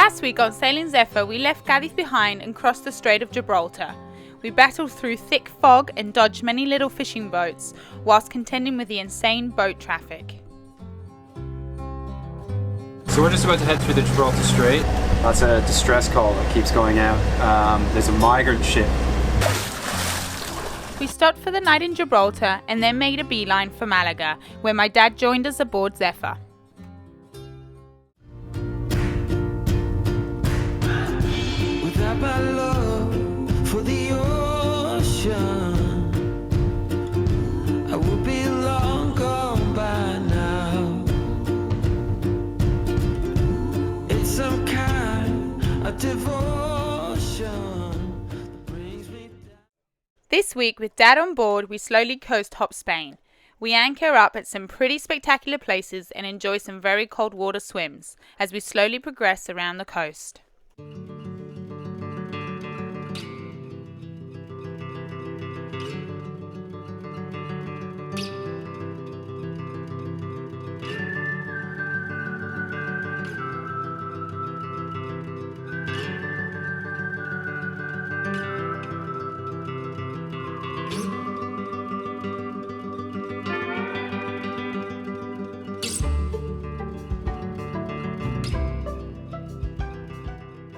Last week on Sailing Zephyr, we left Cádiz behind and crossed the Strait of Gibraltar. We battled through thick fog and dodged many little fishing boats, whilst contending with the insane boat traffic. So we're just about to head through the Gibraltar Strait. That's a distress call that keeps going out. There's a migrant ship. We stopped for the night in Gibraltar and then made a beeline for Malaga, where my dad joined us aboard Zephyr. Without my love for the ocean, I would be long gone by now. It's some kind of devotion that brings me down. This week, with Dad on board, we slowly coast hop Spain. We anchor up at some pretty spectacular places and enjoy some very cold water swims as we slowly progress around the coast.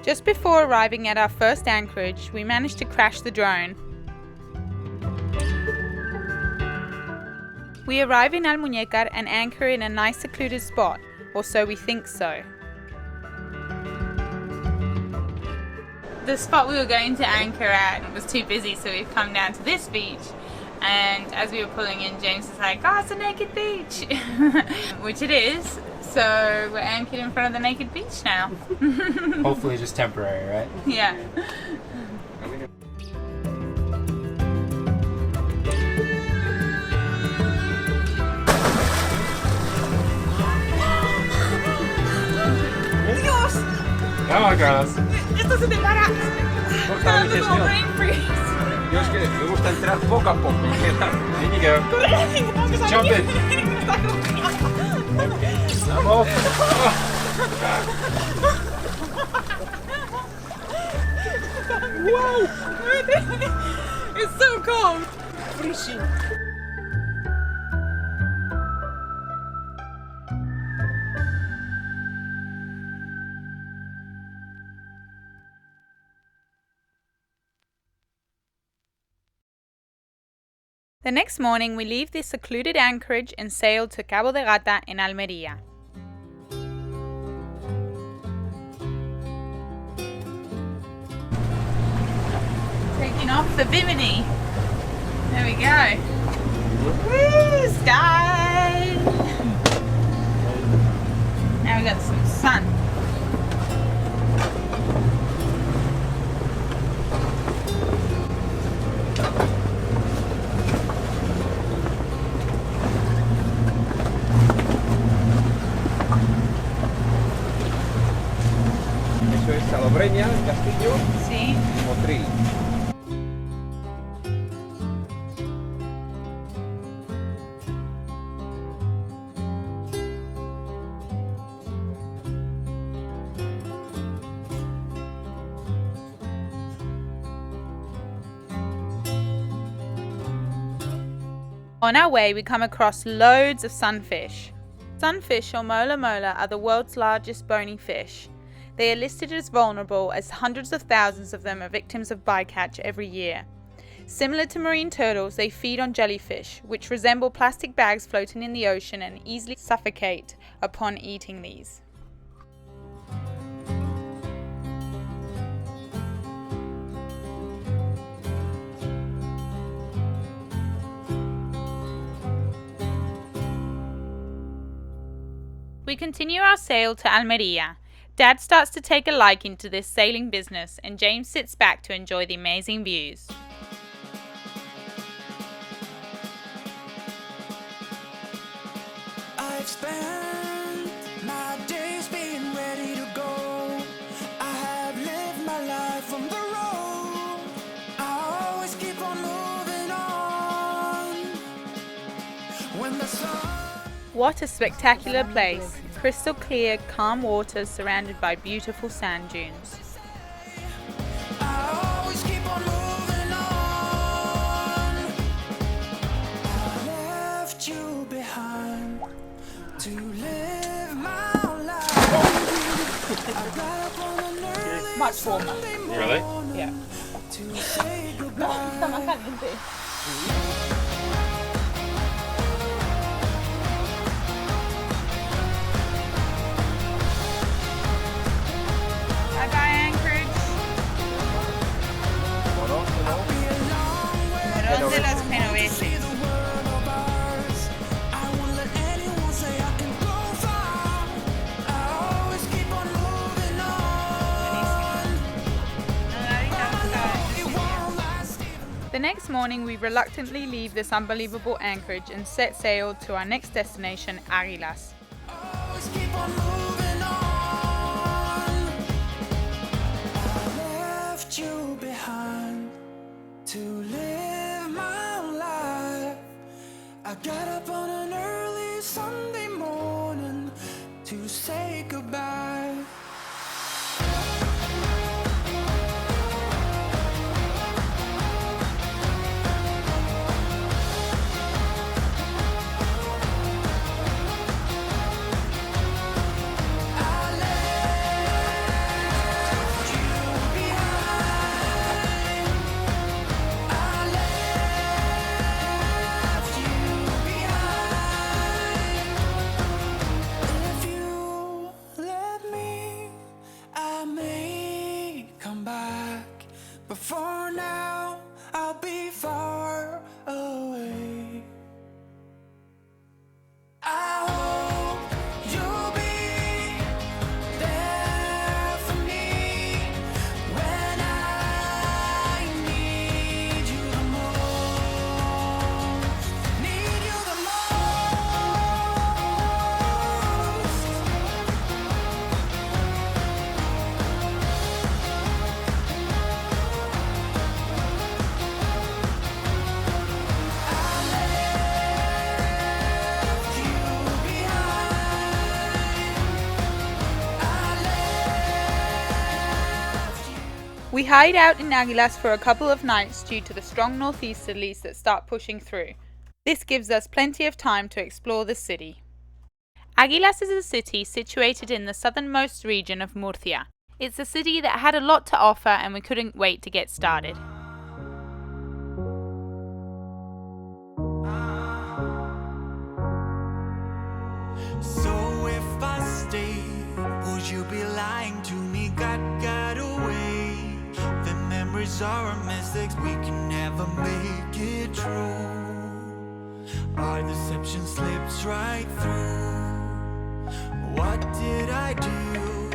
Just before arriving at our first anchorage, we managed to crash the drone. We arrive in Almuñécar and anchor in a nice secluded spot, or so we think so. The spot we were going to anchor at was too busy, so we've come down to this beach. And as we were pulling in, James was like, "Oh, it's a naked beach," which it is. So we're anchored in front of the naked beach now. Hopefully just temporary, right? Yeah. Dios! Vámonos. Esto se te para. Está dando como brain freeze. Yo es que me gusta entrar poco a poco. In you go. Just jump in. I'm off. Wow! It's so cold. Freezing. The next morning, we leave this secluded anchorage and sail to Cabo de Gata in Almería. Taking off the bimini. There we go. Woo, sky! Now we got some sun. Eso es Salobreña, Castillo, Sí. Motril. On our way, we come across loads of sunfish. Sunfish, or mola mola, are the world's largest bony fish. They are listed as vulnerable as hundreds of thousands of them are victims of bycatch every year. Similar to marine turtles, they feed on jellyfish, which resemble plastic bags floating in the ocean and easily suffocate upon eating these. We continue our sail to Almería. Dad starts to take a liking to this sailing business, and James sits back to enjoy the amazing views. I've spent my days being ready to go. I have lived my life on the road. I always keep on moving on. When the sun What a spectacular place. crystal clear, calm waters surrounded by beautiful sand dunes. I always keep on moving on. I left you behind to live my life. I got up on an early Much warmer. Sunday Really? morning Yeah. to say goodbye. Bye bye, Anchorage. Be a long way Pero de las genoveses. the world of ours. I won't let anyone say I can go far. I always keep on moving on. It won't last even. The next morning, we reluctantly leave this unbelievable anchorage and set sail to our next destination, Águilas. Always keep on moving on. I left you behind to live my life. I got up on an early Sunday morning to say goodbye. I left you behind. I left you behind. If you let me, I may come back. But for now, I'll be far away. I hope you'll be there for me when I need you the most. Need you the most. I left you behind. I left you. We hide out in Águilas for a couple of nights due to the strong northeasterlies that start pushing through. This gives us plenty of time to explore the city. Águilas is a city situated in the southernmost region of Murcia. It's a city that had a lot to offer and we couldn't wait to get started. So if I stayed, would you be lying to me? Got away. The memories are our mistakes, we can never make it true. Our deception slips right through. What did I do?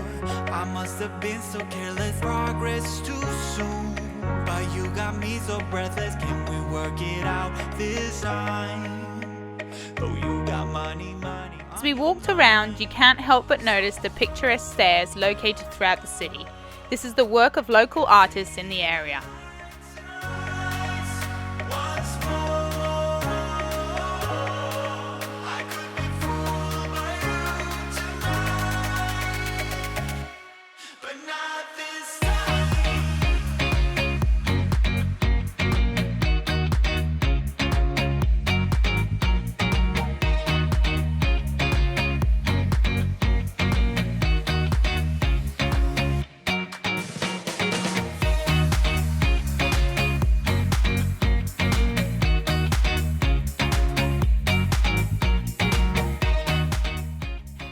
I must have been so careless. Progress too soon. But you got me so breathless. Can we work it out this time? Oh, you got money. As we walked around, you can't help but notice the picturesque stairs located throughout the city. This is the work of local artists in the area. Once more, I could be fooled by you tonight, but not this time.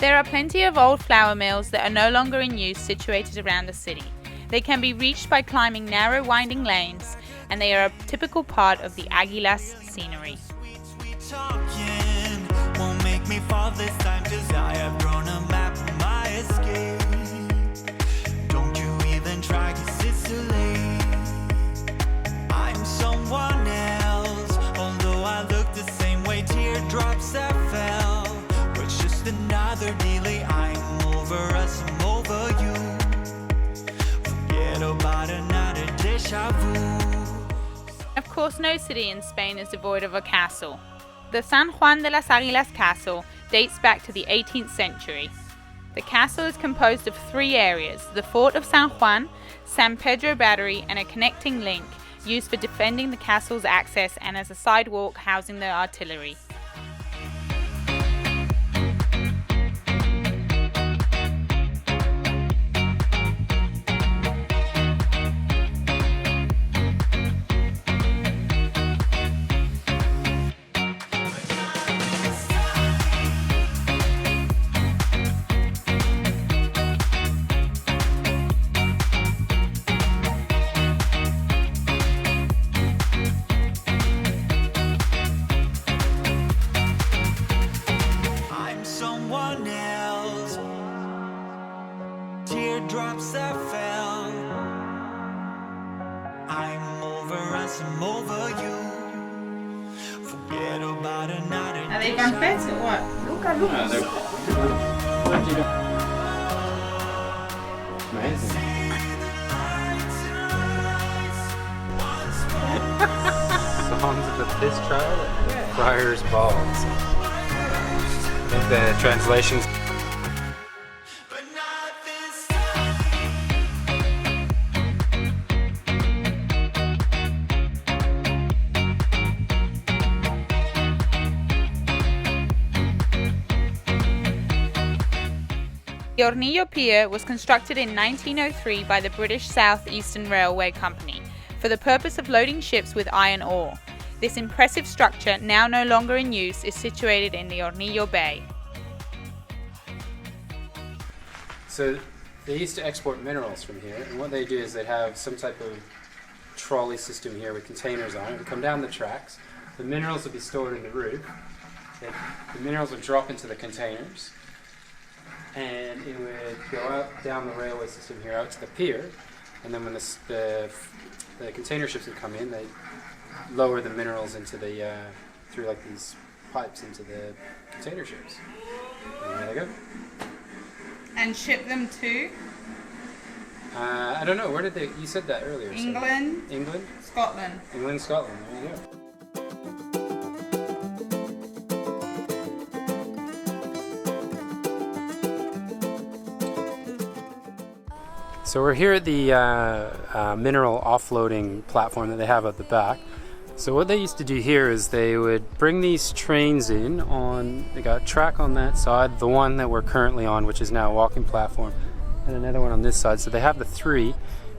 There are plenty of old flour mills that are no longer in use situated around the city. They can be reached by climbing narrow winding lanes, and they are a typical part of the Águilas scenery. Sweet talking won't make me fall this time, 'cause I have drawn a map of my escape. Don't you even try, 'cause it's too late. I'm someone else, although I look the same way. Teardrops that fell, but it's just another delay. I'm over us, I'm over you. Forget about another déjà vu. Of course, no city in Spain is devoid of a castle. The San Juan de las Águilas castle dates back to the 18th century. The castle is composed of 3 areas, the Fort of San Juan, San Pedro Battery, and a connecting link used for defending the castle's access and as a sidewalk housing the artillery. Teardrops that fell. I'm over us, I'm over you. Forget about a night. Are they bumpets or what? Amazing. Songs of the piss trial and Friar's Balls. I think the translations. The Hornillo Pier was constructed in 1903 by the British South Eastern Railway Company for the purpose of loading ships with iron ore. This impressive structure, now no longer in use, is situated in the Hornillo Bay. So they used to export minerals from here, and what they do is they have some type of trolley system here with containers on it. It would come down the tracks. The minerals would be stored in the roof. The minerals would drop into the containers, and it would go out down the railway system here out to the pier, and then when the container ships would come in, they lower the minerals into the through like these pipes into the container ships. And there they go. And ship them to I don't know. Where did they? You said that earlier. so- England, England, Scotland. England, Scotland. There you go. So we're here at the mineral offloading platform that they have at the back. So what they used to do here is they would bring these trains in on, they got a track on that side, the one that we're currently on, which is now a walking platform, and another one on this side. So they have the 3.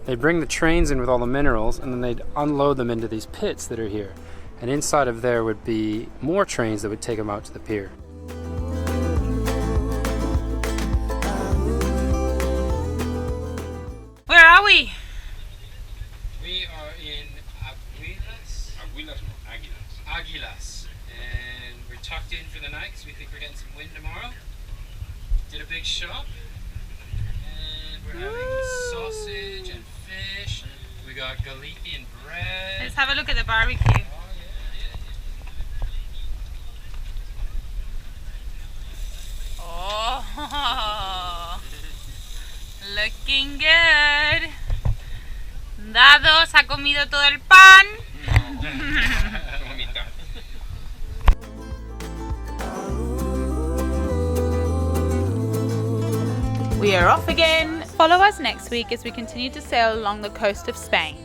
They bring the trains in with all the minerals, and then they'd unload them into these pits that are here. And inside of there would be more trains that would take them out to the pier. Where are we? We are in Aguilas. And we're tucked in for the night because we think we're getting some wind tomorrow. Did a big shop. And we're having sausage and fish. We got Galician bread. Let's have a look at the barbecue. Oh, Oh, looking good. Dado se ha comido todo el pan. We are off again. Follow us next week as we continue to sail along the coast of Spain.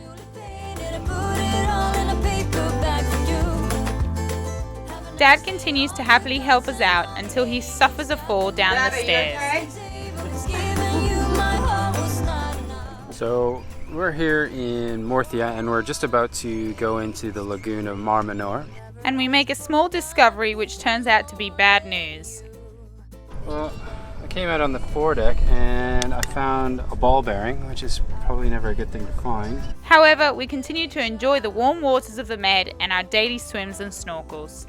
Dad continues to happily help us out until he suffers a fall down the stairs. So we're here in Murcia, and we're just about to go into the lagoon of Mar Menor. And we make a small discovery which turns out to be bad news. Well, I came out on the foredeck and I found a ball bearing, which is probably never a good thing to find. However, we continue to enjoy the warm waters of the Med and our daily swims and snorkels.